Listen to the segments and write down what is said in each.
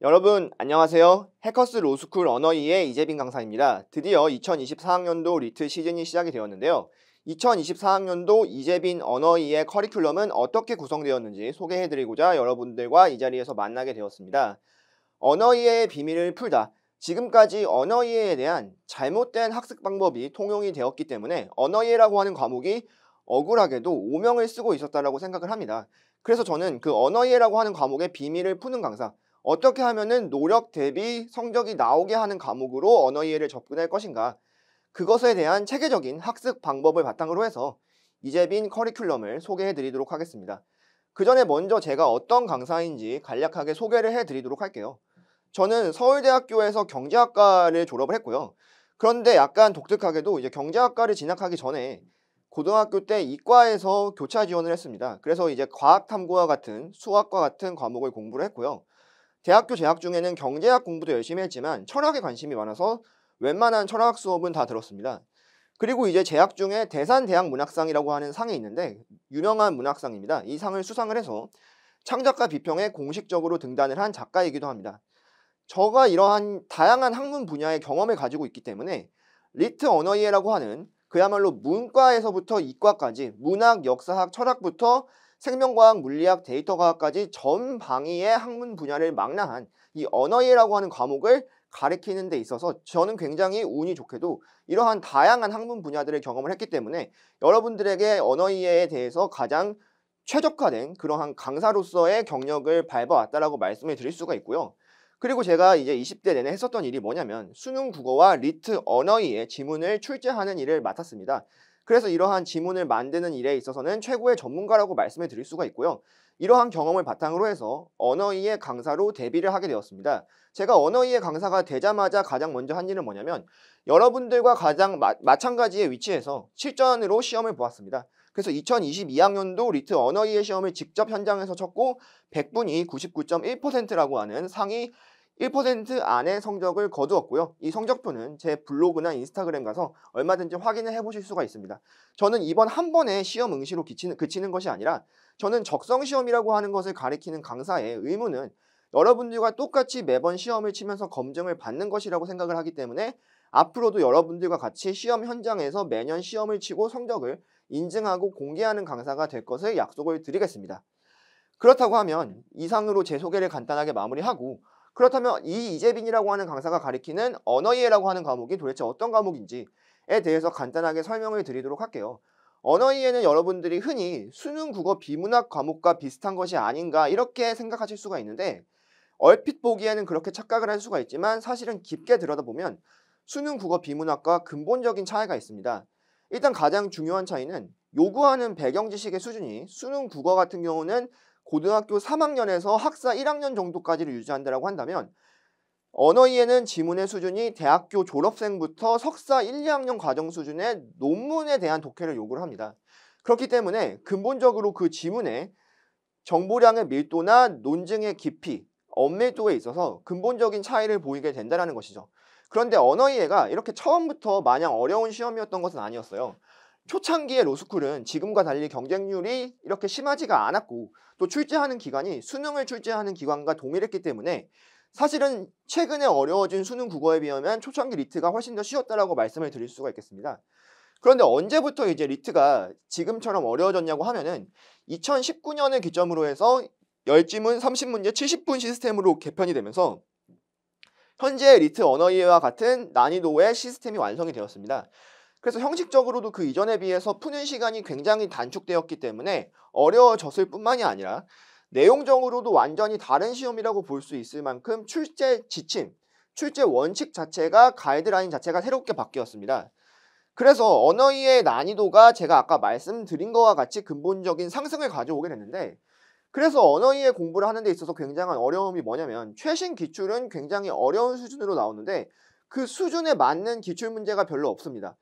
여러분 안녕하세요. 해커스 로스쿨 언어2의 이재빈 강사입니다. 드디어 2024학년도 리트 시즌이 시작이 되었는데요. 2024학년도 이재빈 언어2의 커리큘럼은 어떻게 구성되었는지 소개해드리고자 여러분들과 이 자리에서 만나게 되었습니다. 언어2의 비밀을 풀다. 지금까지 언어2에 대한 잘못된 학습 방법이 통용이 되었기 때문에 언어2라고 하는 과목이 억울하게도 오명을 쓰고 있었다라고 생각을 합니다. 그래서 저는 그 언어2라고 하는 과목의 비밀을 푸는 강사, 어떻게 하면은 노력 대비 성적이 나오게 하는 과목으로 언어2를 접근할 것인가, 그것에 대한 체계적인 학습 방법을 바탕으로 해서 이재빈 커리큘럼을 소개해 드리도록 하겠습니다. 그 전에 먼저 제가 어떤 강사인지 간략하게 소개를 해 드리도록 할게요. 저는 서울대학교에서 경제학과를 졸업을 했고요. 그런데 약간 독특하게도 이제 경제학과를 진학하기 전에 고등학교 때 이과에서 교차 지원을 했습니다. 그래서 이제 과학탐구와 같은 수학과 같은 과목을 공부를 했고요. 대학교 재학 중에는 경제학 공부도 열심히 했지만 철학에 관심이 많아서 웬만한 철학 수업은 다 들었습니다. 그리고 이제 재학 중에 대산대학문학상이라고 하는 상이 있는데 유명한 문학상입니다. 이 상을 수상을 해서 창작과 비평에 공식적으로 등단을 한 작가이기도 합니다. 저가 이러한 다양한 학문 분야의 경험을 가지고 있기 때문에 리트 언어이해라고 하는 그야말로 문과에서부터 이과까지 문학, 역사학, 철학부터 생명과학, 물리학, 데이터과학까지 전 방위의 학문 분야를 망라한 이 언어이해라고 하는 과목을 가르치는 데 있어서 저는 굉장히 운이 좋게도 이러한 다양한 학문 분야들을 경험을 했기 때문에 여러분들에게 언어이해에 대해서 가장 최적화된 그러한 강사로서의 경력을 밟아왔다라고 말씀을 드릴 수가 있고요. 그리고 제가 이제 20대 내내 했었던 일이 뭐냐면 수능 국어와 리트 언어이해 지문을 출제하는 일을 맡았습니다. 그래서 이러한 지문을 만드는 일에 있어서는 최고의 전문가라고 말씀을 드릴 수가 있고요. 이러한 경험을 바탕으로 해서 언어이해 강사로 데뷔를 하게 되었습니다. 제가 언어이해 강사가 되자마자 가장 먼저 한 일은 뭐냐면 여러분들과 가장 마찬가지의 위치에서 실전으로 시험을 보았습니다. 그래서 2022학년도 리트 언어이해 시험을 직접 현장에서 쳤고 100분이 99.1%라고 하는 상위 1% 안의 성적을 거두었고요. 이 성적표는 제 블로그나 인스타그램 가서 얼마든지 확인을 해보실 수가 있습니다. 저는 이번 한 번의 시험 응시로 그치는 것이 아니라 저는 적성시험이라고 하는 것을 가리키는 강사의 의무는 여러분들과 똑같이 매번 시험을 치면서 검증을 받는 것이라고 생각을 하기 때문에 앞으로도 여러분들과 같이 시험 현장에서 매년 시험을 치고 성적을 인증하고 공개하는 강사가 될 것을 약속을 드리겠습니다. 그렇다고 하면 이상으로 제 소개를 간단하게 마무리하고, 그렇다면 이 이재빈이라고 하는 강사가 가리키는 언어이해라고 하는 과목이 도대체 어떤 과목인지에 대해서 간단하게 설명을 드리도록 할게요. 언어이해는 여러분들이 흔히 수능 국어 비문학 과목과 비슷한 것이 아닌가 이렇게 생각하실 수가 있는데, 얼핏 보기에는 그렇게 착각을 할 수가 있지만 사실은 깊게 들여다보면 수능 국어 비문학과 근본적인 차이가 있습니다. 일단 가장 중요한 차이는 요구하는 배경 지식의 수준이 수능 국어 같은 경우는 고등학교 3학년에서 학사 1학년 정도까지를 유지한다고 한다면 언어이해는 지문의 수준이 대학교 졸업생부터 석사 1, 2학년 과정 수준의 논문에 대한 독해를 요구를 합니다. 그렇기 때문에 근본적으로 그 지문의 정보량의 밀도나 논증의 깊이, 엄밀도에 있어서 근본적인 차이를 보이게 된다는 것이죠. 그런데 언어이해가 이렇게 처음부터 마냥 어려운 시험이었던 것은 아니었어요. 초창기의 로스쿨은 지금과 달리 경쟁률이 이렇게 심하지가 않았고 또 출제하는 기간이 수능을 출제하는 기간과 동일했기 때문에 사실은 최근에 어려워진 수능 국어에 비하면 초창기 리트가 훨씬 더 쉬웠다라고 말씀을 드릴 수가 있겠습니다. 그런데 언제부터 이제 리트가 지금처럼 어려워졌냐고 하면은 2019년을 기점으로 해서 10지문 30문제 70분 시스템으로 개편이 되면서 현재 리트 언어이해와 같은 난이도의 시스템이 완성이 되었습니다. 그래서 형식적으로도 그 이전에 비해서 푸는 시간이 굉장히 단축되었기 때문에 어려워졌을 뿐만이 아니라 내용적으로도 완전히 다른 시험이라고 볼 수 있을 만큼 출제 지침, 출제 원칙 자체가 가이드라인 자체가 새롭게 바뀌었습니다. 그래서 언어이해의 난이도가 제가 아까 말씀드린 것과 같이 근본적인 상승을 가져오게 됐는데, 그래서 언어이해 공부를 하는 데 있어서 굉장한 어려움이 뭐냐면 최신 기출은 굉장히 어려운 수준으로 나오는데 그 수준에 맞는 기출문제가 별로 없습니다.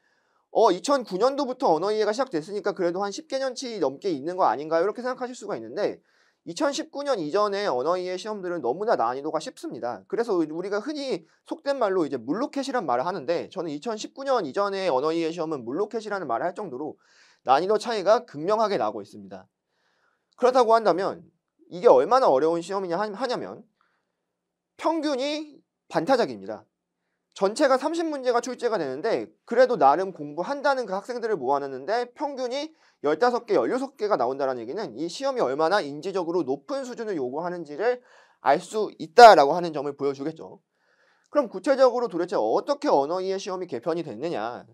2009년도부터 언어이해가 시작됐으니까 그래도 한 10개년치 넘게 있는 거 아닌가요? 이렇게 생각하실 수가 있는데 2019년 이전의 언어이해 시험들은 너무나 난이도가 쉽습니다. 그래서 우리가 흔히 속된 말로 이제 물로켓이란 말을 하는데 저는 2019년 이전의 언어이해 시험은 물로켓이라는 말을 할 정도로 난이도 차이가 극명하게 나고 있습니다. 그렇다고 한다면 이게 얼마나 어려운 시험이냐 하냐면 평균이 반타작입니다. 전체가 30문제가 출제가 되는데 그래도 나름 공부한다는 그 학생들을 모아놨는데 평균이 15개, 16개가 나온다는 얘기는 이 시험이 얼마나 인지적으로 높은 수준을 요구하는지를 알 수 있다라고 하는 점을 보여주겠죠. 그럼 구체적으로 도대체 어떻게 언어 이해 시험이 개편이 됐느냐,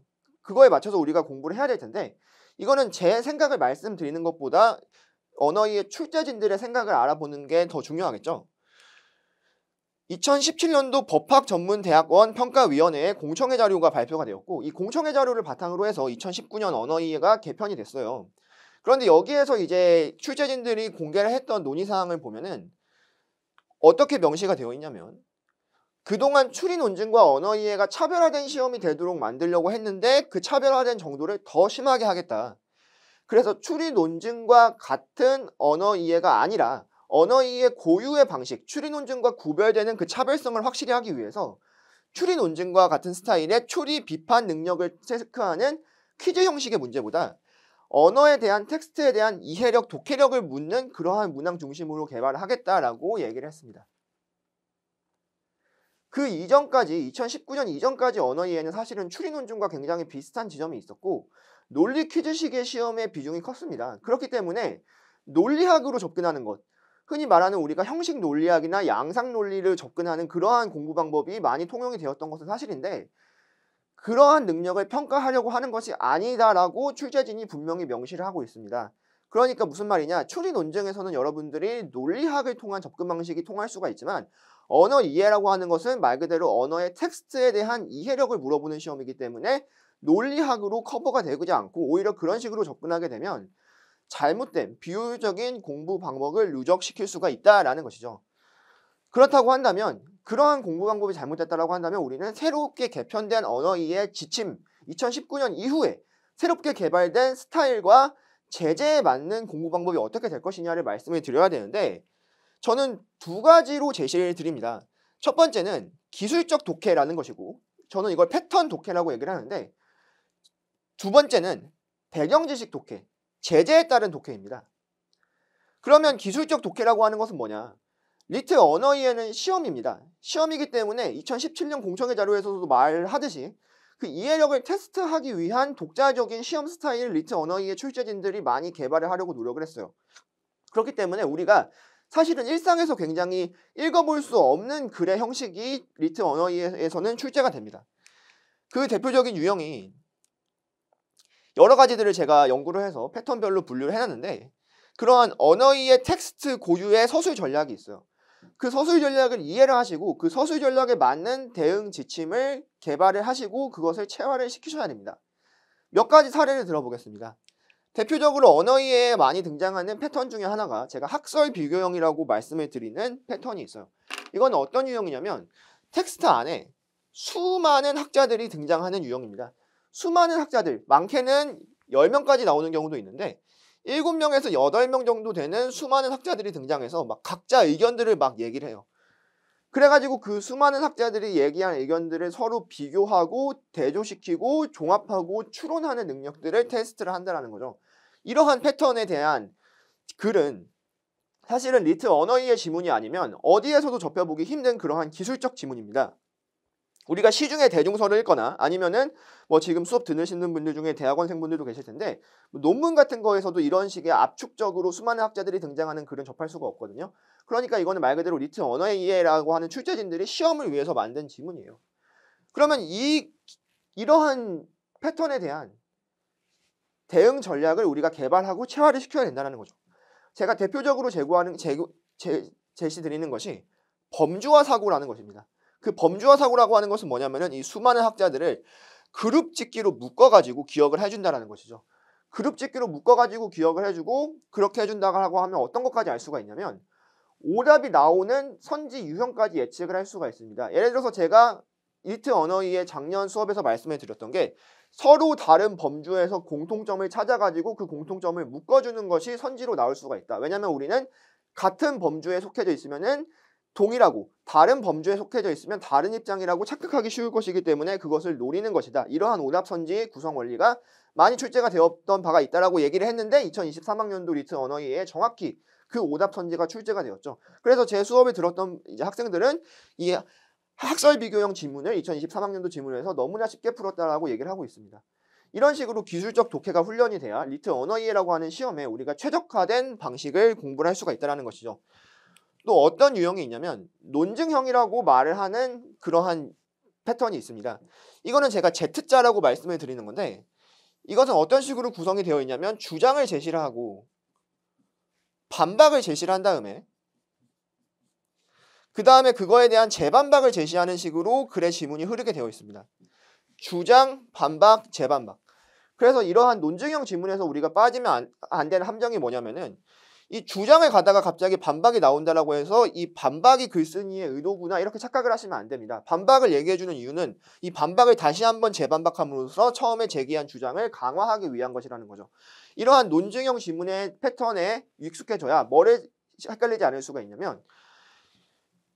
그거에 맞춰서 우리가 공부를 해야 될 텐데 이거는 제 생각을 말씀드리는 것보다 언어 이해 출제진들의 생각을 알아보는 게 더 중요하겠죠. 2017년도 법학전문대학원 평가위원회의 공청회 자료가 발표가 되었고 이 공청회 자료를 바탕으로 해서 2019년 언어 이해가 개편이 됐어요. 그런데 여기에서 이제 출제진들이 공개를 했던 논의사항을 보면은 어떻게 명시가 되어 있냐면 그동안 추리 논증과 언어 이해가 차별화된 시험이 되도록 만들려고 했는데 그 차별화된 정도를 더 심하게 하겠다. 그래서 추리 논증과 같은 언어 이해가 아니라 언어 이해 고유의 방식, 추리 논증과 구별되는 그 차별성을 확실히 하기 위해서 추리 논증과 같은 스타일의 추리 비판 능력을 체크하는 퀴즈 형식의 문제보다 언어에 대한 텍스트에 대한 이해력, 독해력을 묻는 그러한 문항 중심으로 개발을 하겠다라고 얘기를 했습니다. 그 이전까지 2019년 이전까지 언어 이해는 사실은 추리 논증과 굉장히 비슷한 지점이 있었고 논리 퀴즈식의 시험의 비중이 컸습니다. 그렇기 때문에 논리학으로 접근하는 것, 흔히 말하는 우리가 형식 논리학이나 양상 논리를 접근하는 그러한 공부 방법이 많이 통용이 되었던 것은 사실인데 그러한 능력을 평가하려고 하는 것이 아니다라고 출제진이 분명히 명시를 하고 있습니다. 그러니까 무슨 말이냐, 추리 논증에서는 여러분들이 논리학을 통한 접근 방식이 통할 수가 있지만 언어 이해라고 하는 것은 말 그대로 언어의 텍스트에 대한 이해력을 물어보는 시험이기 때문에 논리학으로 커버가 되지 않고 오히려 그런 식으로 접근하게 되면 잘못된 비효율적인 공부 방법을 누적시킬 수가 있다라는 것이죠. 그렇다고 한다면 그러한 공부 방법이 잘못됐다고 한다면 우리는 새롭게 개편된 언어 이해 지침 2019년 이후에 새롭게 개발된 스타일과 제재에 맞는 공부 방법이 어떻게 될 것이냐를 말씀을 드려야 되는데 저는 두 가지로 제시를 드립니다. 첫 번째는 기술적 독해라는 것이고 저는 이걸 패턴 독해라고 얘기를 하는데 두 번째는 배경지식 독해, 제재에 따른 독해입니다. 그러면 기술적 독해라고 하는 것은 뭐냐? 리트 언어 이해는 시험입니다. 시험이기 때문에 2017년 공청회 자료에서도 말하듯이 그 이해력을 테스트하기 위한 독자적인 시험 스타일 리트 언어 이해 출제진들이 많이 개발을 하려고 노력을 했어요. 그렇기 때문에 우리가 사실은 일상에서 굉장히 읽어볼 수 없는 글의 형식이 리트 언어 이해에서는 출제가 됩니다. 그 대표적인 유형이 여러 가지들을 제가 연구를 해서 패턴별로 분류를 해놨는데 그러한 언어 이해 텍스트 고유의 서술 전략이 있어요. 그 서술 전략을 이해를 하시고 그 서술 전략에 맞는 대응 지침을 개발을 하시고 그것을 체화를 시키셔야 됩니다. 몇 가지 사례를 들어보겠습니다. 대표적으로 언어 이해에 많이 등장하는 패턴 중에 하나가 제가 학설 비교형이라고 말씀을 드리는 패턴이 있어요. 이건 어떤 유형이냐면 텍스트 안에 수많은 학자들이 등장하는 유형입니다. 수많은 학자들, 많게는 10명까지 나오는 경우도 있는데 7명에서 8명 정도 되는 수많은 학자들이 등장해서 막 각자 의견들을 막 얘기를 해요. 그래가지고 그 수많은 학자들이 얘기한 의견들을 서로 비교하고 대조시키고 종합하고 추론하는 능력들을 테스트를 한다는 거죠. 이러한 패턴에 대한 글은 사실은 리트 언어 이해 지문이 아니면 어디에서도 접해보기 힘든 그러한 기술적 지문입니다. 우리가 시중에 대중서를 읽거나 아니면은 뭐 지금 수업 들으시는 분들 중에 대학원생분들도 계실 텐데 논문 같은 거에서도 이런 식의 압축적으로 수많은 학자들이 등장하는 글은 접할 수가 없거든요. 그러니까 이거는 말 그대로 리트 언어 이해라고 하는 출제진들이 시험을 위해서 만든 지문이에요. 그러면 이러한 패턴에 대한 대응 전략을 우리가 개발하고 체화를 시켜야 된다는 거죠. 제가 대표적으로 제시 드리는 것이 범주화 사고라는 것입니다. 그 범주화 사고라고 하는 것은 뭐냐면은 이 수많은 학자들을 그룹 짓기로 묶어가지고 기억을 해준다라는 것이죠. 그룹 짓기로 묶어가지고 기억을 해주고 그렇게 해준다고 하면 어떤 것까지 알 수가 있냐면 오답이 나오는 선지 유형까지 예측을 할 수가 있습니다. 예를 들어서 제가 리트 언어 이해 작년 수업에서 말씀해 드렸던 게 서로 다른 범주에서 공통점을 찾아가지고 그 공통점을 묶어주는 것이 선지로 나올 수가 있다. 왜냐하면 우리는 같은 범주에 속해져 있으면은 동일하고 다른 범주에 속해져 있으면 다른 입장이라고 착각하기 쉬울 것이기 때문에 그것을 노리는 것이다. 이러한 오답선지 구성 원리가 많이 출제가 되었던 바가 있다라고 얘기를 했는데 2023학년도 리트 언어 이해에 정확히 그 오답 천지가 출제가 되었죠. 그래서 제 수업에 들었던 이제 학생들은 이 학설 비교형 지문을 2023학년도 지문에서 너무나 쉽게 풀었다라고 얘기를 하고 있습니다. 이런 식으로 기술적 독해가 훈련이 돼야 리트 언어 이해라고 하는 시험에 우리가 최적화된 방식을 공부를 할 수가 있다는 것이죠. 또 어떤 유형이 있냐면 논증형이라고 말을 하는 그러한 패턴이 있습니다. 이거는 제가 Z자라고 말씀을 드리는 건데 이것은 어떤 식으로 구성이 되어 있냐면 주장을 제시를 하고 반박을 제시를 한 다음에 그 다음에 그거에 대한 재반박을 제시하는 식으로 글의 지문이 흐르게 되어 있습니다. 주장, 반박, 재반박. 그래서 이러한 논증형 지문에서 우리가 빠지면 안 되는 함정이 뭐냐면은 이 주장을 가다가 갑자기 반박이 나온다라고 해서 이 반박이 글쓴이의 의도구나 이렇게 착각을 하시면 안 됩니다. 반박을 얘기해주는 이유는 이 반박을 다시 한번 재반박함으로써 처음에 제기한 주장을 강화하기 위한 것이라는 거죠. 이러한 논증형 지문의 패턴에 익숙해져야 뭐를 헷갈리지 않을 수가 있냐면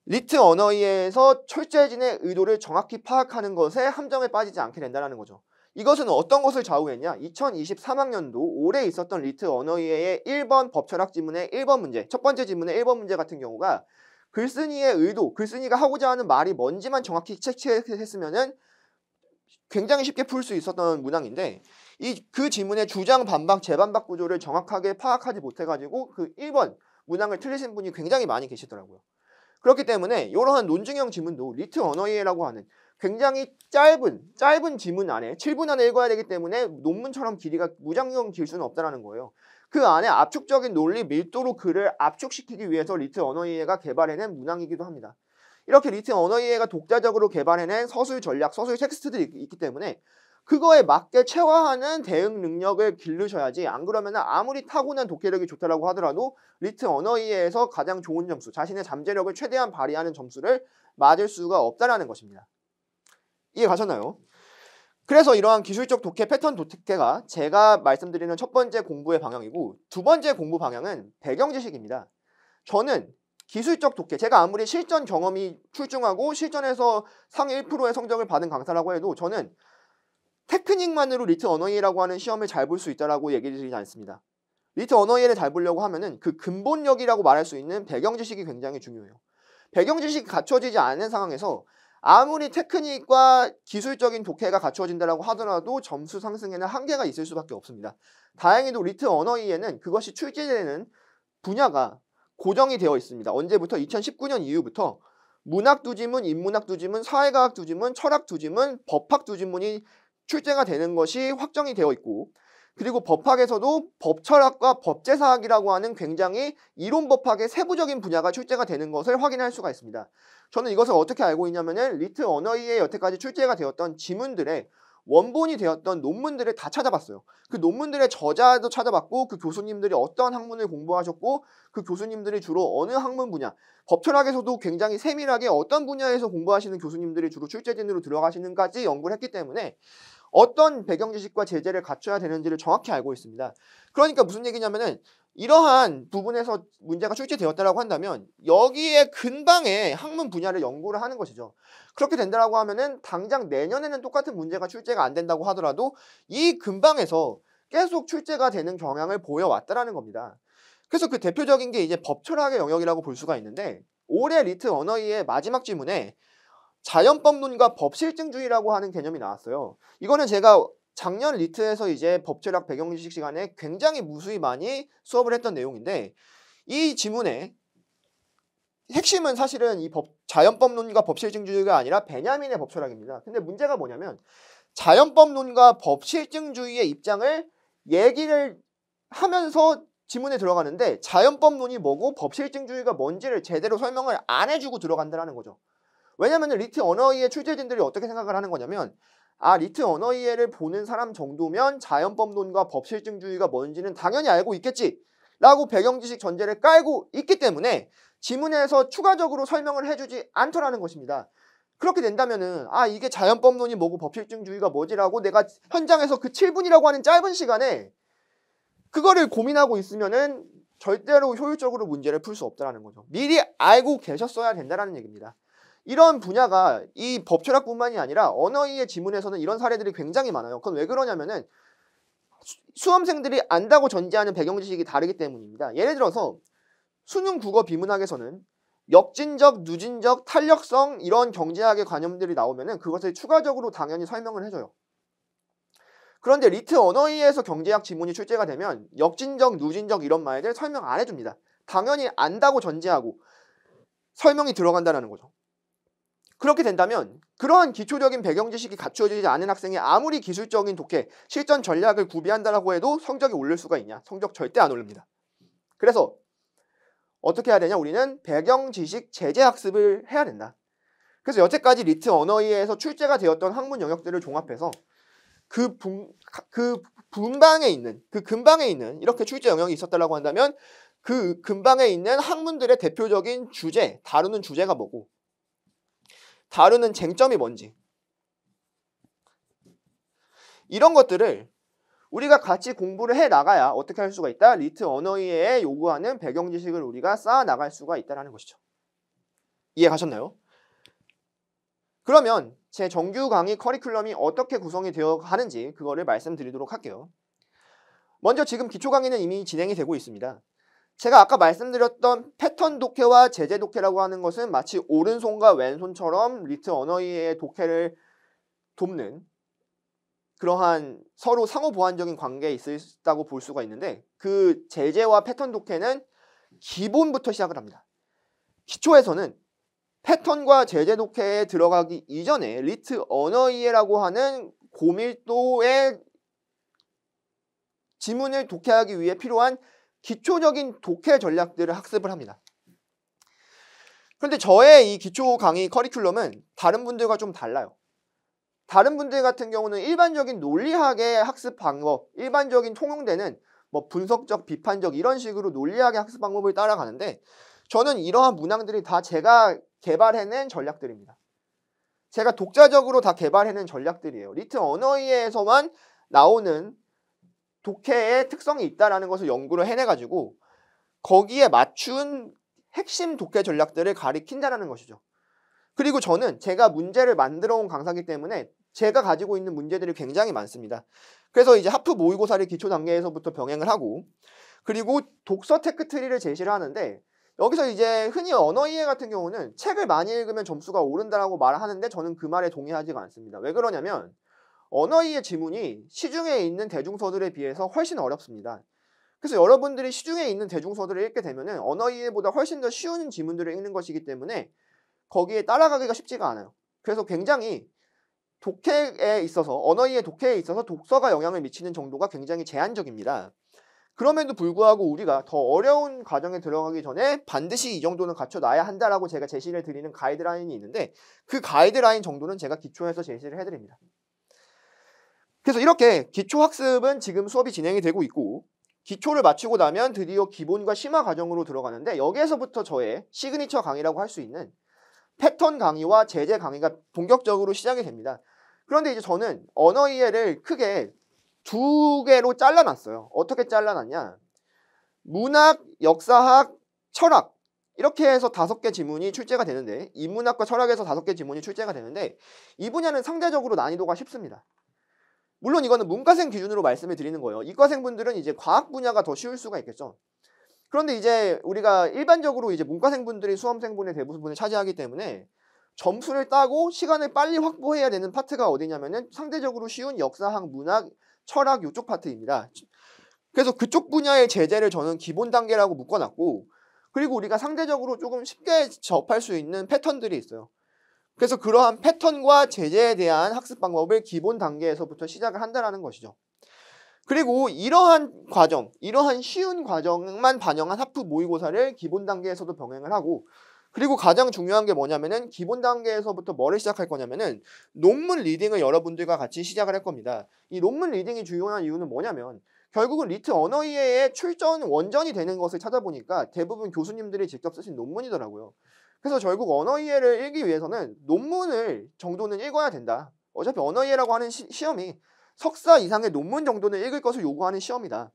리트 언어이해에서 출제진의 의도를 정확히 파악하는 것에 함정에 빠지지 않게 된다는 거죠. 이것은 어떤 것을 좌우했냐? 2023학년도 올해 있었던 리트 언어이해의 1번 법철학 지문의 1번 문제, 첫 번째 지문의 1번 문제 같은 경우가 글쓴이의 의도, 글쓴이가 하고자 하는 말이 뭔지만 정확히 체크했으면은 굉장히 쉽게 풀 수 있었던 문항인데 그 지문의 주장, 반박, 재반박 구조를 정확하게 파악하지 못해가지고 그 1번 문항을 틀리신 분이 굉장히 많이 계시더라고요. 그렇기 때문에 이러한 논증형 지문도 리트 언어이해라고 하는 굉장히 짧은 지문 안에 7분 안에 읽어야 되기 때문에 논문처럼 길이가 무작정 길 수는 없다는 거예요. 그 안에 압축적인 논리 밀도로 글을 압축시키기 위해서 리트 언어이해가 개발해낸 문항이기도 합니다. 이렇게 리트 언어이해가 독자적으로 개발해낸 서술 전략, 서술 텍스트들이 있기 때문에 그거에 맞게 체화하는 대응 능력을 기르셔야지 안 그러면 아무리 타고난 독해력이 좋다라고 하더라도 리트 언어이해에서 가장 좋은 점수, 자신의 잠재력을 최대한 발휘하는 점수를 맞을 수가 없다는 것입니다. 이해 가셨나요? 그래서 이러한 기술적 독해, 패턴 독해가 제가 말씀드리는 첫 번째 공부의 방향이고 두 번째 공부 방향은 배경지식입니다. 저는 기술적 독해, 제가 아무리 실전 경험이 출중하고 실전에서 상위 1%의 성적을 받은 강사라고 해도 저는 테크닉만으로 리트 언어이해라고 하는 시험을 잘 볼 수 있다라고 얘기 드리지 않습니다. 리트 언어이해를 잘 보려고 하면은 그 근본력이라고 말할 수 있는 배경지식이 굉장히 중요해요. 배경지식이 갖춰지지 않은 상황에서 아무리 테크닉과 기술적인 독해가 갖추어진다고 하더라도 점수 상승에는 한계가 있을 수밖에 없습니다. 다행히도 리트 언어이해는 그것이 출제되는 분야가 고정이 되어 있습니다. 언제부터? 2019년 이후부터 문학 두 지문, 인문학 두 지문, 사회과학 두 지문, 철학 두 지문, 법학 두 지문이 출제가 되는 것이 확정이 되어 있고 그리고 법학에서도 법철학과 법제사학이라고 하는 굉장히 이론법학의 세부적인 분야가 출제가 되는 것을 확인할 수가 있습니다. 저는 이것을 어떻게 알고 있냐면은 리트 언어이해 여태까지 출제가 되었던 지문들의 원본이 되었던 논문들을 다 찾아봤어요. 그 논문들의 저자도 찾아봤고 그 교수님들이 어떤 학문을 공부하셨고 그 교수님들이 주로 어느 학문 분야, 법철학에서도 굉장히 세밀하게 어떤 분야에서 공부하시는 교수님들이 주로 출제진으로 들어가시는까지 연구를 했기 때문에 어떤 배경지식과 제재를 갖춰야 되는지를 정확히 알고 있습니다. 그러니까 무슨 얘기냐면은 이러한 부분에서 문제가 출제되었다라고 한다면 여기에 근방에 학문 분야를 연구를 하는 것이죠. 그렇게 된다라고 하면은 당장 내년에는 똑같은 문제가 출제가 안 된다고 하더라도 이 근방에서 계속 출제가 되는 경향을 보여왔다라는 겁니다. 그래서 그 대표적인 게 이제 법철학의 영역이라고 볼 수가 있는데 올해 리트 언어이해 마지막 지문에 자연법론과 법실증주의라고 하는 개념이 나왔어요. 이거는 제가 작년 리트에서 이제 법철학 배경지식 시간에 굉장히 무수히 많이 수업을 했던 내용인데 이 지문의 핵심은 사실은 이 자연법론과 법실증주의가 아니라 베냐민의 법철학입니다. 근데 문제가 뭐냐면 자연법론과 법실증주의의 입장을 얘기를 하면서 지문에 들어가는데 자연법론이 뭐고 법실증주의가 뭔지를 제대로 설명을 안 해주고 들어간다는 거죠. 왜냐하면 리트 언어이해 출제진들이 어떻게 생각을 하는 거냐면 리트 언어이해를 보는 사람 정도면 자연법론과 법실증주의가 뭔지는 당연히 알고 있겠지 라고 배경지식 전제를 깔고 있기 때문에 지문에서 추가적으로 설명을 해주지 않더라는 것입니다. 그렇게 된다면은 이게 자연법론이 뭐고 법실증주의가 뭐지라고 내가 현장에서 그 7분이라고 하는 짧은 시간에 그거를 고민하고 있으면은 절대로 효율적으로 문제를 풀 수 없다는 거죠. 미리 알고 계셨어야 된다는 얘기입니다. 이런 분야가 이 법철학뿐만이 아니라 언어이해 지문에서는 이런 사례들이 굉장히 많아요. 그건 왜 그러냐면은 수험생들이 안다고 전제하는 배경지식이 다르기 때문입니다. 예를 들어서 수능 국어 비문학에서는 역진적, 누진적, 탄력성 이런 경제학의 관념들이 나오면은 그것을 추가적으로 당연히 설명을 해줘요. 그런데 리트 언어이해에서 경제학 지문이 출제가 되면 역진적, 누진적 이런 말들 설명 안 해줍니다. 당연히 안다고 전제하고 설명이 들어간다는 거죠. 그렇게 된다면 그러한 기초적인 배경 지식이 갖추어지지 않은 학생이 아무리 기술적인 독해, 실전 전략을 구비한다라고 해도 성적이 오를 수가 있냐? 성적 절대 안 오릅니다. 그래서 어떻게 해야 되냐? 우리는 배경 지식 제재 학습을 해야 된다. 그래서 여태까지 리트 언어이해에서 출제가 되었던 학문 영역들을 종합해서 그 근방에 있는 이렇게 출제 영역이 있었다라고 한다면 그 근방에 있는 학문들의 대표적인 주제, 다루는 주제가 뭐고 다루는 쟁점이 뭔지 이런 것들을 우리가 같이 공부를 해 나가야 어떻게 할 수가 있다? 리트 언어이해에 요구하는 배경 지식을 우리가 쌓아 나갈 수가 있다는 것이죠. 이해 가셨나요? 그러면 제 정규 강의 커리큘럼이 어떻게 구성이 되어 가는지 그거를 말씀드리도록 할게요. 먼저 지금 기초 강의는 이미 진행이 되고 있습니다. 제가 아까 말씀드렸던 패턴 독해와 제재 독해라고 하는 것은 마치 오른손과 왼손처럼 리트 언어이해의 독해를 돕는 그러한 서로 상호 보완적인 관계에 있다고 볼 수가 있는데 그 제재와 패턴 독해는 기본부터 시작을 합니다. 기초에서는 패턴과 제재 독해에 들어가기 이전에 리트 언어이해라고 하는 고밀도의 지문을 독해하기 위해 필요한 기초적인 독해 전략들을 학습을 합니다. 그런데 저의 이 기초 강의 커리큘럼은 다른 분들과 좀 달라요. 다른 분들 같은 경우는 일반적인 논리학의 학습 방법, 일반적인 통용되는 뭐 분석적, 비판적 이런 식으로 논리학의 학습 방법을 따라가는데 저는 이러한 문항들이 다 제가 개발해낸 전략들입니다. 제가 독자적으로 다 개발해낸 전략들이에요. 리트 언어이해에서만 나오는 독해의 특성이 있다는 것을 연구를 해내가지고 거기에 맞춘 핵심 독해 전략들을 가리킨다는 것이죠. 그리고 저는 제가 문제를 만들어 온 강사이기 때문에 제가 가지고 있는 문제들이 굉장히 많습니다. 그래서 이제 하프 모의고사를 기초 단계에서부터 병행을 하고 그리고 독서 테크트리를 제시를 하는데 여기서 이제 흔히 언어이해 같은 경우는 책을 많이 읽으면 점수가 오른다라고 말을 하는데 저는 그 말에 동의하지가 않습니다. 왜 그러냐면 언어이해 지문이 시중에 있는 대중서들에 비해서 훨씬 어렵습니다. 그래서 여러분들이 시중에 있는 대중서들을 읽게 되면은 언어이해보다 훨씬 더 쉬운 지문들을 읽는 것이기 때문에 거기에 따라가기가 쉽지가 않아요. 그래서 굉장히 독해에 있어서 언어이해 독해에 있어서 독서가 영향을 미치는 정도가 굉장히 제한적입니다. 그럼에도 불구하고 우리가 더 어려운 과정에 들어가기 전에 반드시 이 정도는 갖춰놔야 한다라고 제가 제시를 드리는 가이드라인이 있는데 그 가이드라인 정도는 제가 기초에서 제시를 해드립니다. 그래서 이렇게 기초학습은 지금 수업이 진행이 되고 있고 기초를 마치고 나면 드디어 기본과 심화 과정으로 들어가는데 여기에서부터 저의 시그니처 강의라고 할 수 있는 패턴 강의와 제재 강의가 본격적으로 시작이 됩니다. 그런데 이제 저는 언어이해를 크게 두 개로 잘라놨어요. 어떻게 잘라놨냐? 문학, 역사학, 철학 이렇게 해서 5개 지문이 출제가 되는데 인문학과 철학에서 5개 지문이 출제가 되는데 이 분야는 상대적으로 난이도가 쉽습니다. 물론 이거는 문과생 기준으로 말씀을 드리는 거예요. 이과생분들은 이제 과학 분야가 더 쉬울 수가 있겠죠. 그런데 이제 우리가 일반적으로 이제 문과생분들이 수험생분의 대부분을 차지하기 때문에 점수를 따고 시간을 빨리 확보해야 되는 파트가 어디냐면은 상대적으로 쉬운 역사학, 문학, 철학 이쪽 파트입니다. 그래서 그쪽 분야의 제재를 저는 기본 단계라고 묶어놨고 그리고 우리가 상대적으로 조금 쉽게 접할 수 있는 패턴들이 있어요. 그래서 그러한 패턴과 제재에 대한 학습 방법을 기본 단계에서부터 시작을 한다는 것이죠. 그리고 이러한 과정, 이러한 쉬운 과정만 반영한 하프 모의고사를 기본 단계에서도 병행을 하고 그리고 가장 중요한 게 뭐냐면은 기본 단계에서부터 뭐를 시작할 거냐면은 논문 리딩을 여러분들과 같이 시작을 할 겁니다. 이 논문 리딩이 중요한 이유는 뭐냐면 결국은 리트 언어이해의 출전 원전이 되는 것을 찾아보니까 대부분 교수님들이 직접 쓰신 논문이더라고요. 그래서 결국 언어이해를 읽기 위해서는 논문을 정도는 읽어야 된다. 어차피 언어이해라고 하는 시험이 석사 이상의 논문 정도는 읽을 것을 요구하는 시험이다.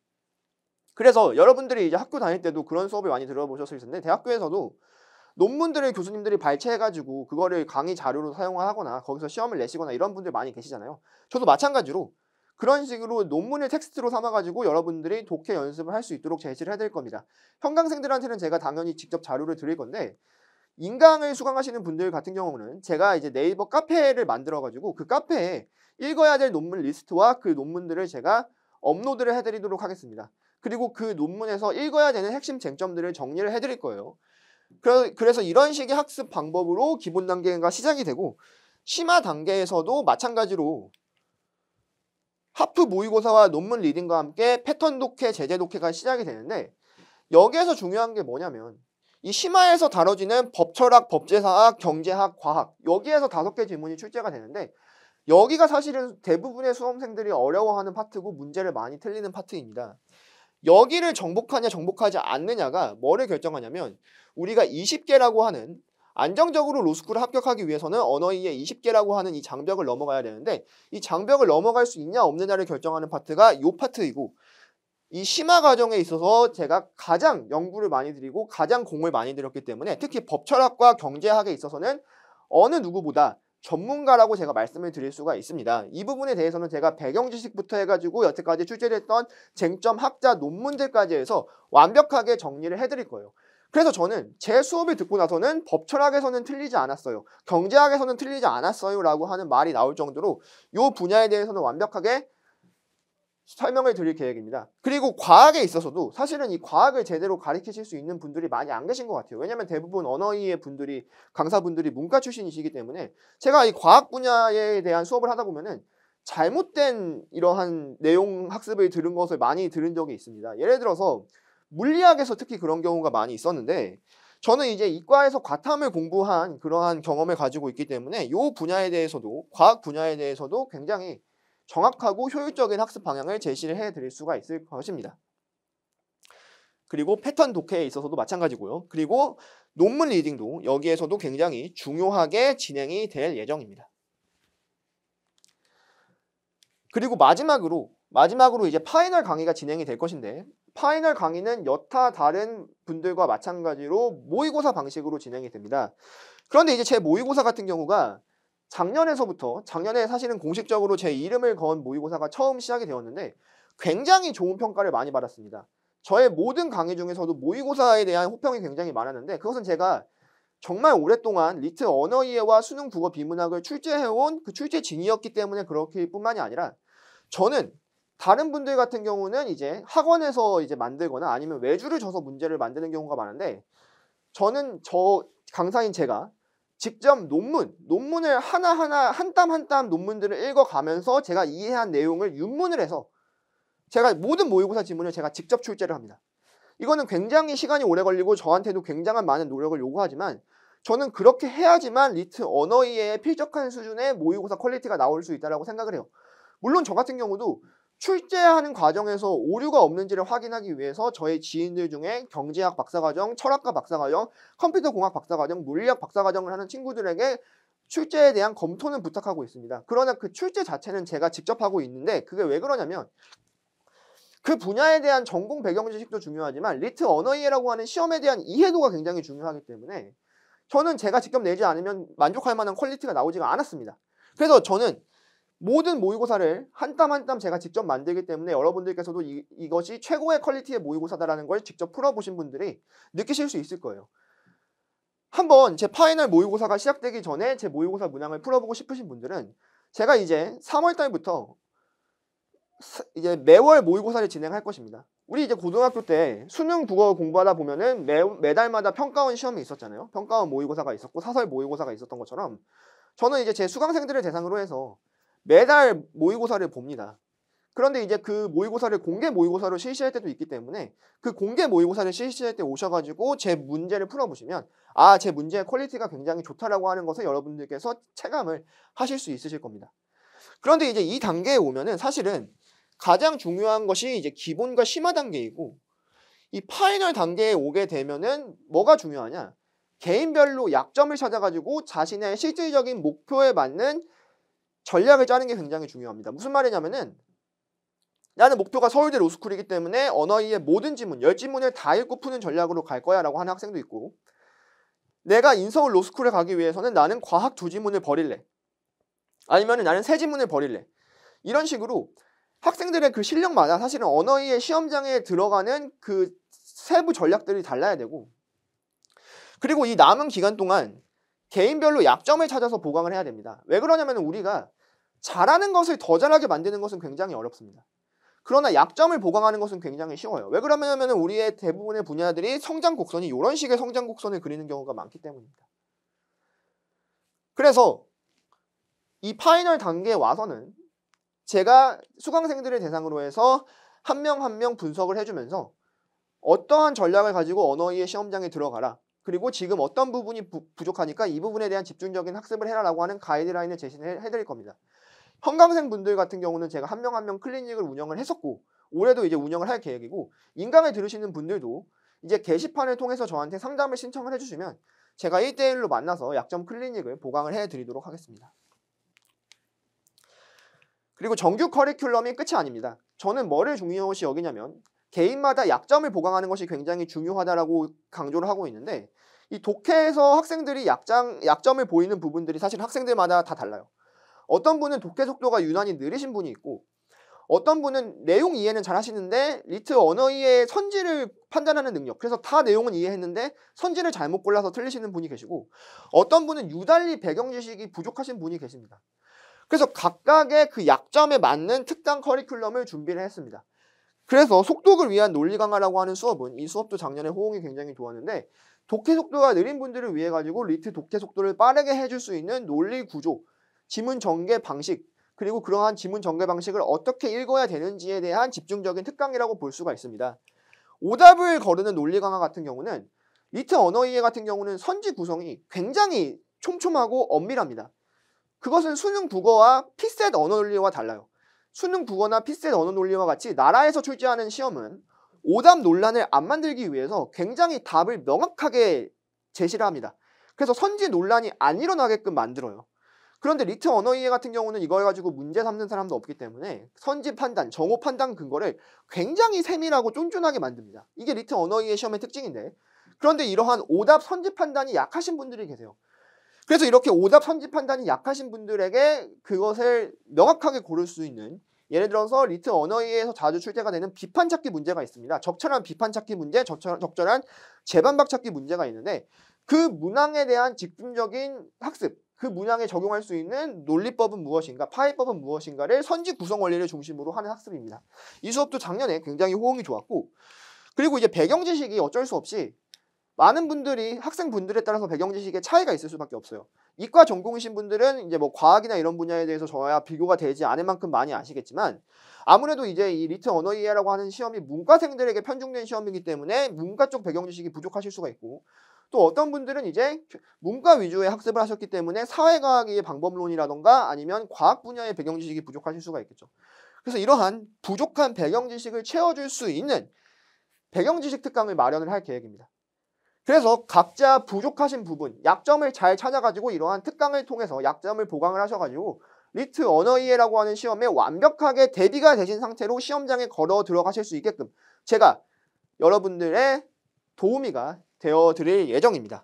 그래서 여러분들이 이제 학교 다닐 때도 그런 수업을 많이 들어보셨을 텐데 대학교에서도 논문들을 교수님들이 발췌해가지고 그거를 강의 자료로 사용하거나 거기서 시험을 내시거나 이런 분들 많이 계시잖아요. 저도 마찬가지로 그런 식으로 논문을 텍스트로 삼아가지고 여러분들이 독해 연습을 할 수 있도록 제시를 해드릴 겁니다. 현강생들한테는 제가 당연히 직접 자료를 드릴 건데 인강을 수강하시는 분들 같은 경우는 제가 이제 네이버 카페를 만들어가지고 그 카페에 읽어야 될 논문 리스트와 그 논문들을 제가 업로드를 해드리도록 하겠습니다. 그리고 그 논문에서 읽어야 되는 핵심 쟁점들을 정리를 해드릴 거예요. 그래서 이런 식의 학습 방법으로 기본 단계가 시작이 되고 심화 단계에서도 마찬가지로 하프 모의고사와 논문 리딩과 함께 패턴 독해, 제재 독해가 시작이 되는데 여기에서 중요한 게 뭐냐면 이 심화에서 다뤄지는 법철학, 법제사학, 경제학, 과학 여기에서 5개 지문이 출제가 되는데 여기가 사실은 대부분의 수험생들이 어려워하는 파트고 문제를 많이 틀리는 파트입니다. 여기를 정복하냐 정복하지 않느냐가 뭐를 결정하냐면 우리가 20개라고 하는 안정적으로 로스쿨을 합격하기 위해서는 언어이에 20개라고 하는 이 장벽을 넘어가야 되는데 이 장벽을 넘어갈 수 있냐 없느냐를 결정하는 파트가 이 파트이고 이 심화 과정에 있어서 제가 가장 연구를 많이 드리고 가장 공을 많이 들였기 때문에 특히 법철학과 경제학에 있어서는 어느 누구보다 전문가라고 제가 말씀을 드릴 수가 있습니다. 이 부분에 대해서는 제가 배경 지식부터 해가지고 여태까지 출제됐던 쟁점, 학자, 논문들까지 해서 완벽하게 정리를 해드릴 거예요. 그래서 저는 제 수업을 듣고 나서는 법철학에서는 틀리지 않았어요. 경제학에서는 틀리지 않았어요 라고 하는 말이 나올 정도로 이 분야에 대해서는 완벽하게 설명을 드릴 계획입니다. 그리고 과학에 있어서도 사실은 이 과학을 제대로 가르치실 수 있는 분들이 많이 안 계신 것 같아요. 왜냐하면 대부분 언어이해 분들이 강사분들이 문과 출신이시기 때문에 제가 이 과학 분야에 대한 수업을 하다 보면은 잘못된 이러한 내용 학습을 들은 것을 많이 들은 적이 있습니다. 예를 들어서 물리학에서 특히 그런 경우가 많이 있었는데 저는 이제 이과에서 과탐을 공부한 그러한 경험을 가지고 있기 때문에 이 분야에 대해서도 과학 분야에 대해서도 굉장히 정확하고 효율적인 학습 방향을 제시를 해드릴 수가 있을 것입니다. 그리고 패턴 독해에 있어서도 마찬가지고요. 그리고 논문 리딩도 여기에서도 굉장히 중요하게 진행이 될 예정입니다. 그리고 마지막으로 이제 파이널 강의가 진행이 될 것인데 파이널 강의는 여타 다른 분들과 마찬가지로 모의고사 방식으로 진행이 됩니다. 그런데 이제 제 모의고사 같은 경우가 작년에 사실은 공식적으로 제 이름을 건 모의고사가 처음 시작이 되었는데 굉장히 좋은 평가를 많이 받았습니다. 저의 모든 강의 중에서도 모의고사에 대한 호평이 굉장히 많았는데 그것은 제가 정말 오랫동안 리트 언어이해와 수능 국어 비문학을 출제해온 그 출제진이었기 때문에 그렇기 뿐만이 아니라 저는 다른 분들 같은 경우는 이제 학원에서 이제 만들거나 아니면 외주를 줘서 문제를 만드는 경우가 많은데 저는 강사인 제가 직접 논문을 하나하나 한 땀 한 땀 논문들을 읽어가면서 제가 이해한 내용을 윤문을 해서 제가 모든 모의고사 지문을 제가 직접 출제를 합니다. 이거는 굉장히 시간이 오래 걸리고 저한테도 굉장한 많은 노력을 요구하지만 저는 그렇게 해야지만 리트 언어이해에 필적한 수준의 모의고사 퀄리티가 나올 수 있다고 생각을 해요. 물론 저 같은 경우도 출제하는 과정에서 오류가 없는지를 확인하기 위해서 저의 지인들 중에 경제학 박사과정, 철학과 박사과정, 컴퓨터공학 박사과정, 물리학 박사과정을 하는 친구들에게 출제에 대한 검토는 부탁하고 있습니다. 그러나 그 출제 자체는 제가 직접 하고 있는데 그게 왜 그러냐면 그 분야에 대한 전공 배경 지식도 중요하지만 리트 언어이해라고 하는 시험에 대한 이해도가 굉장히 중요하기 때문에 저는 제가 직접 내지 않으면 만족할 만한 퀄리티가 나오지가 않았습니다. 그래서 저는 모든 모의고사를 한 땀 한 땀 제가 직접 만들기 때문에 여러분들께서도 이것이 최고의 퀄리티의 모의고사다라는 걸 직접 풀어보신 분들이 느끼실 수 있을 거예요. 한번 제 파이널 모의고사가 시작되기 전에 제 모의고사 문항을 풀어보고 싶으신 분들은 제가 이제 3월 달부터 이제 매월 모의고사를 진행할 것입니다. 우리 이제 고등학교 때 수능 국어 공부하다 보면은 매달마다 평가원 시험이 있었잖아요. 평가원 모의고사가 있었고 사설 모의고사가 있었던 것처럼 저는 이제 제 수강생들을 대상으로 해서 매달 모의고사를 봅니다. 그런데 이제 그 모의고사를 공개 모의고사로 실시할 때도 있기 때문에 그 공개 모의고사를 실시할 때 오셔가지고 제 문제를 풀어보시면 제 문제의 퀄리티가 굉장히 좋다라고 하는 것을 여러분들께서 체감을 하실 수 있으실 겁니다. 그런데 이제 이 단계에 오면은 사실은 가장 중요한 것이 이제 기본과 심화 단계이고 이 파이널 단계에 오게 되면은 뭐가 중요하냐? 개인별로 약점을 찾아가지고 자신의 실질적인 목표에 맞는 전략을 짜는 게 굉장히 중요합니다. 무슨 말이냐면은 나는 목표가 서울대 로스쿨이기 때문에 언어이해 모든 지문, 10지문을 다 읽고 푸는 전략으로 갈 거야 라고 하는 학생도 있고 내가 인서울 로스쿨에 가기 위해서는 나는 과학 2지문을 버릴래. 아니면 나는 3지문을 버릴래. 이런 식으로 학생들의 그 실력마다 사실은 언어이해 시험장에 들어가는 그 세부 전략들이 달라야 되고, 그리고 이 남은 기간 동안 개인별로 약점을 찾아서 보강을 해야 됩니다. 왜 그러냐면 우리가 잘하는 것을 더 잘하게 만드는 것은 굉장히 어렵습니다. 그러나 약점을 보강하는 것은 굉장히 쉬워요. 왜 그러냐면 우리의 대부분의 분야들이 성장 곡선이 이런 식의 성장 곡선을 그리는 경우가 많기 때문입니다. 그래서 이 파이널 단계에 와서는 제가 수강생들을 대상으로 해서 한 명 한 명 분석을 해주면서 어떠한 전략을 가지고 언어이해 시험장에 들어가라. 그리고 지금 어떤 부분이 부족하니까 이 부분에 대한 집중적인 학습을 해라라고 하는 가이드라인을 제시를 해드릴 겁니다. 현강생 분들 같은 경우는 제가 한 명 한 명 클리닉을 운영을 했었고 올해도 이제 운영을 할 계획이고, 인강을 들으시는 분들도 이제 게시판을 통해서 저한테 상담을 신청을 해주시면 제가 1대1로 만나서 약점 클리닉을 보강을 해드리도록 하겠습니다. 그리고 정규 커리큘럼이 끝이 아닙니다. 저는 뭐를 중요시 여기냐면 개인마다 약점을 보강하는 것이 굉장히 중요하다라고 강조를 하고 있는데, 이 독해에서 학생들이 약점을 보이는 부분들이 사실 학생들마다 다 달라요. 어떤 분은 독해 속도가 유난히 느리신 분이 있고, 어떤 분은 내용 이해는 잘 하시는데 리트 언어 이해의 선지를 판단하는 능력, 그래서 다 내용은 이해했는데 선지를 잘못 골라서 틀리시는 분이 계시고, 어떤 분은 유달리 배경 지식이 부족하신 분이 계십니다. 그래서 각각의 그 약점에 맞는 특강 커리큘럼을 준비를 했습니다. 그래서 속독을 위한 논리 강화라고 하는 수업은, 이 수업도 작년에 호응이 굉장히 좋았는데, 독해 속도가 느린 분들을 위해 가지고 리트 독해 속도를 빠르게 해줄 수 있는 논리 구조, 지문 전개 방식, 그리고 그러한 지문 전개 방식을 어떻게 읽어야 되는지에 대한 집중적인 특강이라고 볼 수가 있습니다. 오답을 거르는 논리 강화 같은 경우는, 리트 언어 이해 같은 경우는 선지 구성이 굉장히 촘촘하고 엄밀합니다. 그것은 수능 국어와 피셋 언어 논리와 달라요. 수능 국어나 피셋 언어 논리와 같이 나라에서 출제하는 시험은 오답 논란을 안 만들기 위해서 굉장히 답을 명확하게 제시를 합니다. 그래서 선지 논란이 안 일어나게끔 만들어요. 그런데 리트 언어 이해 같은 경우는 이걸 가지고 문제 삼는 사람도 없기 때문에 선지 판단, 정오 판단 근거를 굉장히 세밀하고 쫀쫀하게 만듭니다. 이게 리트 언어 이해 시험의 특징인데, 그런데 이러한 오답 선지 판단이 약하신 분들이 계세요. 그래서 이렇게 오답 선지 판단이 약하신 분들에게 그것을 명확하게 고를 수 있는, 예를 들어서 리트 언어 이해에서 자주 출제가 되는 비판 찾기 문제가 있습니다. 적절한 비판 찾기 문제, 적절한 재반박 찾기 문제가 있는데, 그 문항에 대한 집중적인 학습, 그 문항에 적용할 수 있는 논리법은 무엇인가, 파해법은 무엇인가를 선지 구성 원리를 중심으로 하는 학습입니다. 이 수업도 작년에 굉장히 호응이 좋았고, 그리고 이제 배경 지식이 어쩔 수 없이 많은 분들이 학생분들에 따라서 배경 지식에 차이가 있을 수밖에 없어요. 이과 전공이신 분들은 이제 뭐 과학이나 이런 분야에 대해서 저야 비교가 되지 않을 만큼 많이 아시겠지만, 아무래도 이제 이 리트 언어 이해라고 하는 시험이 문과생들에게 편중된 시험이기 때문에 문과 쪽 배경 지식이 부족하실 수가 있고, 또 어떤 분들은 이제 문과 위주의 학습을 하셨기 때문에 사회과학의 방법론이라던가 아니면 과학 분야의 배경 지식이 부족하실 수가 있겠죠. 그래서 이러한 부족한 배경 지식을 채워줄 수 있는 배경 지식 특강을 마련을 할 계획입니다. 그래서 각자 부족하신 부분, 약점을 잘 찾아가지고 이러한 특강을 통해서 약점을 보강을 하셔가지고 리트 언어 이해라고 하는 시험에 완벽하게 대비가 되신 상태로 시험장에 걸어 들어가실 수 있게끔 제가 여러분들의 도우미가 되어드릴 예정입니다.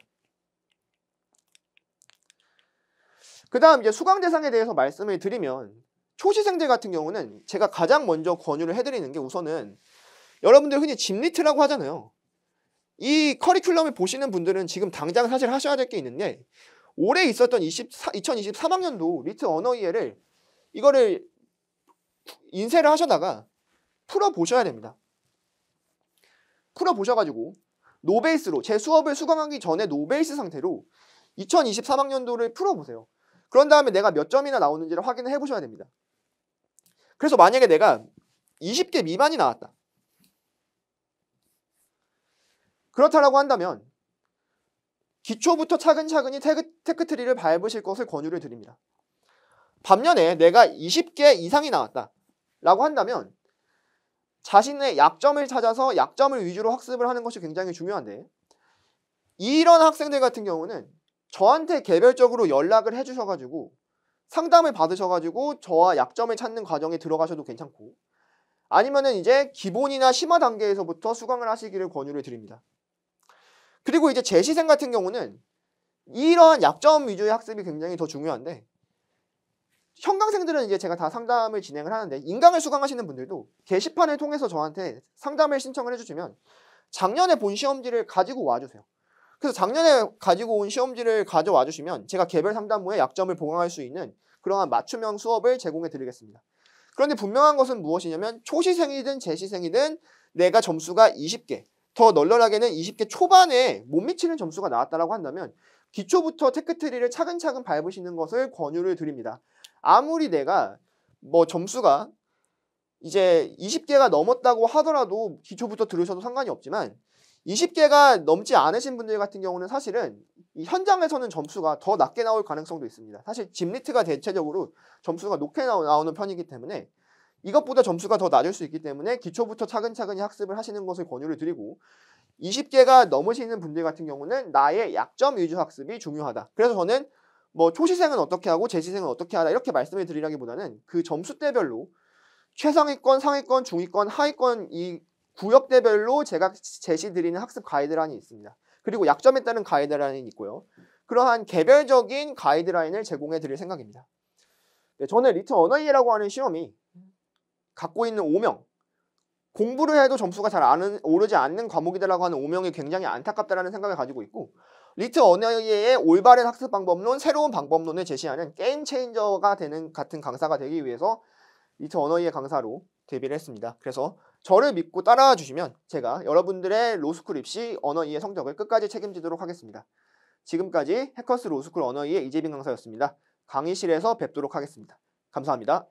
그 다음 이제 수강 대상에 대해서 말씀을 드리면, 초시생들 같은 경우는 제가 가장 먼저 권유를 해드리는 게, 우선은 여러분들 흔히 집리트라고 하잖아요. 이 커리큘럼을 보시는 분들은 지금 당장 사실 하셔야 될 게 있는데, 올해 있었던 2023학년도 리트 언어 이해를 이거를 인쇄를 하셔다가 풀어보셔야 됩니다. 풀어보셔가지고 노베이스로, 제 수업을 수강하기 전에 노베이스 상태로 2023학년도를 풀어보세요. 그런 다음에 내가 몇 점이나 나오는지를 확인을 해보셔야 됩니다. 그래서 만약에 내가 20개 미만이 나왔다, 그렇다라고 한다면 기초부터 차근차근히 테크트리를 밟으실 것을 권유를 드립니다. 반면에 내가 20개 이상이 나왔다 라고 한다면 자신의 약점을 찾아서 약점을 위주로 학습을 하는 것이 굉장히 중요한데, 이런 학생들 같은 경우는 저한테 개별적으로 연락을 해주셔가지고 상담을 받으셔가지고 저와 약점을 찾는 과정에 들어가셔도 괜찮고, 아니면은 이제 기본이나 심화 단계에서부터 수강을 하시기를 권유를 드립니다. 그리고 이제 재시생 같은 경우는 이러한 약점 위주의 학습이 굉장히 더 중요한데, 현강생들은 이제 제가 다 상담을 진행을 하는데 인강을 수강하시는 분들도 게시판을 통해서 저한테 상담을 신청을 해주시면 작년에 본 시험지를 가지고 와주세요. 그래서 작년에 가지고 온 시험지를 가져와 주시면 제가 개별 상담 후에 약점을 보강할 수 있는 그러한 맞춤형 수업을 제공해 드리겠습니다. 그런데 분명한 것은 무엇이냐면 초시생이든 재시생이든 내가 점수가 20개, 더 널널하게는 20개 초반에 못 미치는 점수가 나왔다라고 한다면 기초부터 테크트리를 차근차근 밟으시는 것을 권유를 드립니다. 아무리 내가 뭐 점수가 이제 20개가 넘었다고 하더라도 기초부터 들으셔도 상관이 없지만 20개가 넘지 않으신 분들 같은 경우는 사실은 이 현장에서는 점수가 더 낮게 나올 가능성도 있습니다. 사실 집리트가 대체적으로 점수가 높게 나오는 편이기 때문에 이것보다 점수가 더 낮을 수 있기 때문에 기초부터 차근차근히 학습을 하시는 것을 권유를 드리고 20개가 넘으시는 분들 같은 경우는 나의 약점 위주 학습이 중요하다. 그래서 저는 뭐 초시생은 어떻게 하고 재시생은 어떻게 하다 이렇게 말씀을 드리라기보다는 그 점수대별로 최상위권, 상위권, 중위권, 하위권 이 구역대별로 제가 제시드리는 학습 가이드라인이 있습니다. 그리고 약점에 따른 가이드라인이 있고요. 그러한 개별적인 가이드라인을 제공해 드릴 생각입니다. 네, 저는 리트 언어이해라고 하는 시험이 갖고 있는 오명, 공부를 해도 점수가 잘 오르지 않는 과목이다라고 하는 오명이 굉장히 안타깝다라는 생각을 가지고 있고 리트 언어이해의 올바른 학습 방법론, 새로운 방법론을 제시하는 게임 체인저가 되는 같은 강사가 되기 위해서 리트 언어이해 강사로 데뷔를 했습니다. 그래서 저를 믿고 따라와 주시면 제가 여러분들의 로스쿨 입시 언어이해 성적을 끝까지 책임지도록 하겠습니다. 지금까지 해커스 로스쿨 언어이해 이재빈 강사였습니다. 강의실에서 뵙도록 하겠습니다. 감사합니다.